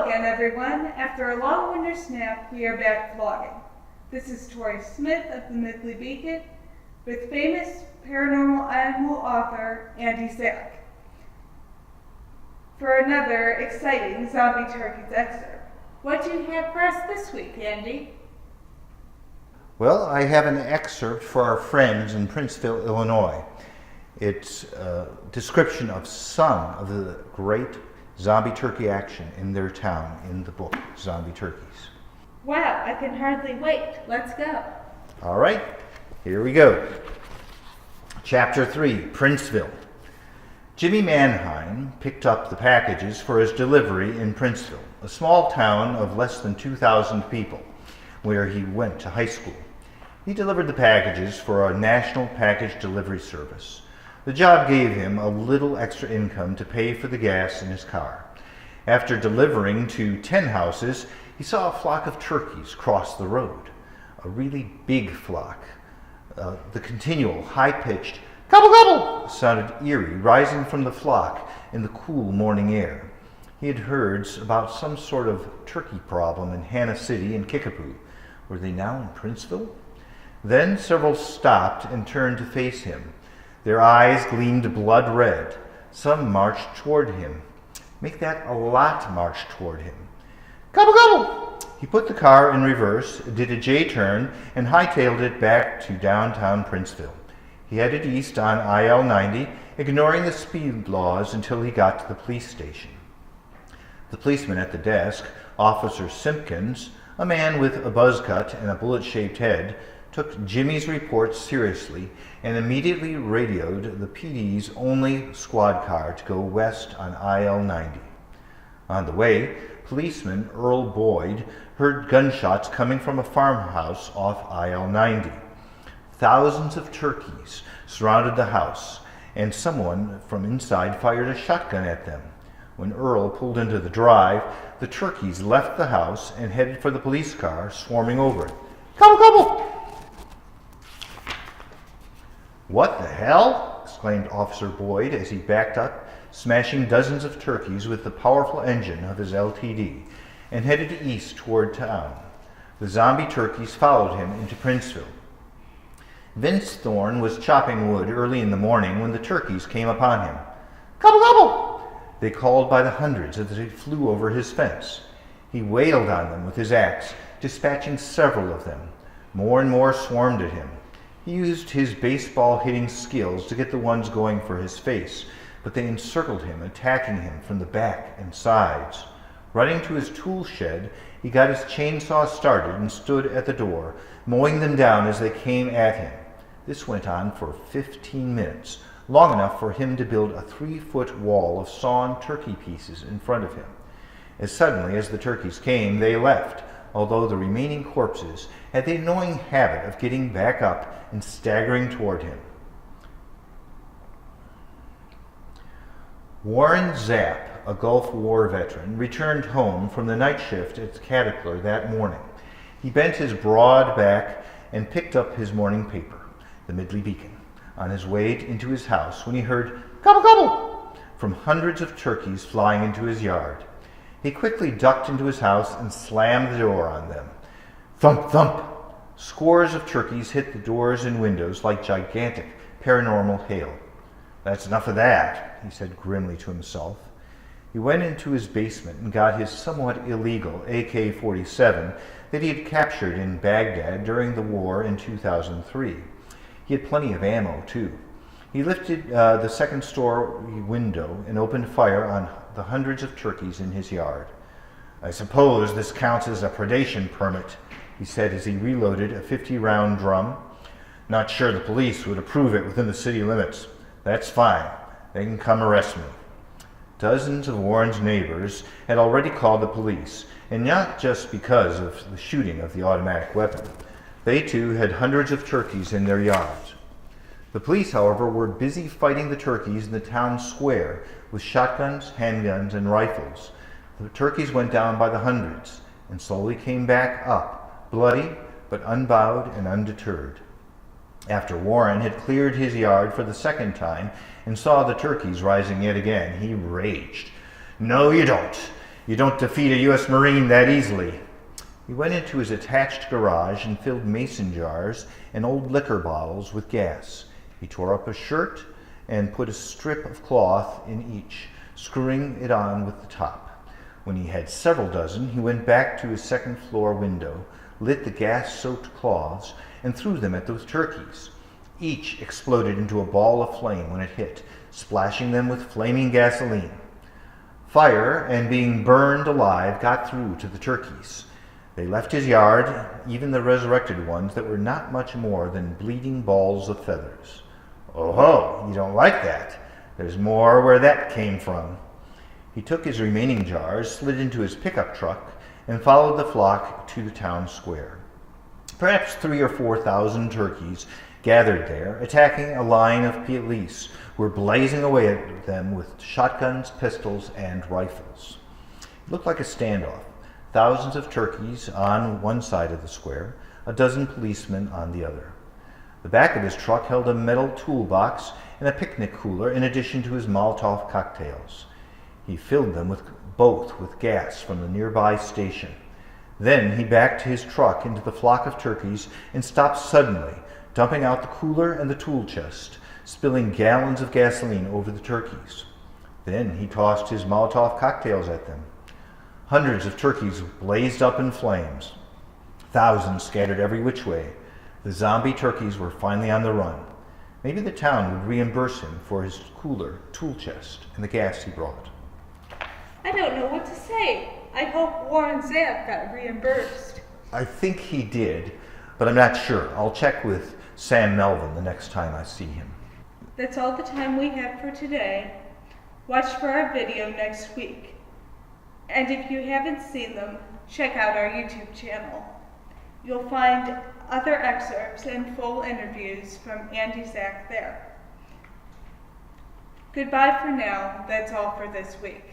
Hello again, everyone. After a long winter snap, we are back vlogging. This is Tori Smith of the Midley Beacon with famous paranormal animal author Andy Zack for another exciting Zombie Turkeys excerpt. What do you have for us this week, Andy? Well, I have an excerpt for our friends in Princeville, Illinois. It's a description of some of the great zombie turkey action in their town in the book, Zombie Turkeys. Wow, I can hardly wait. Let's go. All right, here we go. Chapter 3, Princeville. Jimmy Mannheim picked up the packages for his delivery in Princeville, a small town of less than 2,000 people, where he went to high school. He delivered the packages for a national package delivery service. The job gave him a little extra income to pay for the gas in his car. After delivering to 10 houses, he saw a flock of turkeys cross the road. A really big flock. The continual, high-pitched gobble gobble sounded eerie, rising from the flock in the cool morning air. He had heard about some sort of turkey problem in Hannah City and Kickapoo. Were they now in Princeville? Then several stopped and turned to face him. Their eyes gleamed blood red. Some marched toward him. Make that a lot march toward him. Gobble gobble! He put the car in reverse, did a J-turn, and hightailed it back to downtown Princeville. He headed east on IL 90, ignoring the speed laws until he got to the police station. The policeman at the desk, Officer Simpkins, a man with a buzz cut and a bullet-shaped head, took Jimmy's report seriously and immediately radioed the PD's only squad car to go west on IL 90. On the way, policeman Earl Boyd heard gunshots coming from a farmhouse off IL 90. Thousands of turkeys surrounded the house, and someone from inside fired a shotgun at them. When Earl pulled into the drive, the turkeys left the house and headed for the police car, swarming over it. Gobble gobble! What the hell? Exclaimed Officer Boyd as he backed up, smashing dozens of turkeys with the powerful engine of his LTD, and headed east toward town. The zombie turkeys followed him into Princeville. Vince Thorne was chopping wood early in the morning when the turkeys came upon him. Gobble gobble! They called by the hundreds as they flew over his fence. He wailed on them with his axe, dispatching several of them. More and more swarmed at him. He used his baseball-hitting skills to get the ones going for his face, but they encircled him, attacking him from the back and sides. Running to his tool shed, he got his chainsaw started and stood at the door, mowing them down as they came at him. This went on for 15 minutes, long enough for him to build a 3-foot wall of sawn turkey pieces in front of him. As suddenly as the turkeys came, they left, although the remaining corpses had the annoying habit of getting back up and staggering toward him. Warren Zapp, a Gulf War veteran, returned home from the night shift at Caterpillar that morning. He bent his broad back and picked up his morning paper, the Midley Beacon, on his way into his house when he heard gobble gobble from hundreds of turkeys flying into his yard. He quickly ducked into his house and slammed the door on them. Thump, thump! Scores of turkeys hit the doors and windows like gigantic paranormal hail. That's enough of that, he said grimly to himself. He went into his basement and got his somewhat illegal AK-47 that he had captured in Baghdad during the war in 2003. He had plenty of ammo, too. He lifted the second-story window and opened fire on the hundreds of turkeys in his yard. I suppose this counts as a predation permit, he said as he reloaded a 50-round drum. Not sure the police would approve it within the city limits. That's fine. They can come arrest me. Dozens of Warren's neighbors had already called the police, and not just because of the shooting of the automatic weapon. They too had hundreds of turkeys in their yards. The police, however, were busy fighting the turkeys in the town square with shotguns, handguns, and rifles. The turkeys went down by the hundreds and slowly came back up, bloody but unbowed and undeterred. After Warren had cleared his yard for the second time and saw the turkeys rising yet again, he raged. No, you don't. You don't defeat a U.S. Marine that easily. He went into his attached garage and filled mason jars and old liquor bottles with gas. He tore up a shirt and put a strip of cloth in each, screwing it on with the top. When he had several dozen, he went back to his second-floor window, lit the gas-soaked cloths, and threw them at those turkeys. Each exploded into a ball of flame when it hit, splashing them with flaming gasoline. Fire and being burned alive got through to the turkeys. They left his yard, even the resurrected ones that were not much more than bleeding balls of feathers. Oh ho, you don't like that. There's more where that came from. He took his remaining jars, slid into his pickup truck, and followed the flock to the town square. Perhaps 3,000 or 4,000 turkeys gathered there, attacking a line of police who were blazing away at them with shotguns, pistols, and rifles. It looked like a standoff. Thousands of turkeys on one side of the square, a dozen policemen on the other. The back of his truck held a metal toolbox and a picnic cooler in addition to his Molotov cocktails. He filled them both with gas from the nearby station. Then he backed his truck into the flock of turkeys and stopped suddenly, dumping out the cooler and the tool chest, spilling gallons of gasoline over the turkeys. Then he tossed his Molotov cocktails at them. Hundreds of turkeys blazed up in flames. Thousands scattered every which way. The zombie turkeys were finally on the run. Maybe the town would reimburse him for his cooler, tool chest, and the gas he brought. I don't know what to say. I hope Warren Zapp got reimbursed. I think he did, but I'm not sure. I'll check with Sam Melvin the next time I see him. That's all the time we have for today. Watch for our video next week. And if you haven't seen them, check out our YouTube channel. You'll find other excerpts and full interviews from Andy Zack there. Goodbye for now. That's all for this week.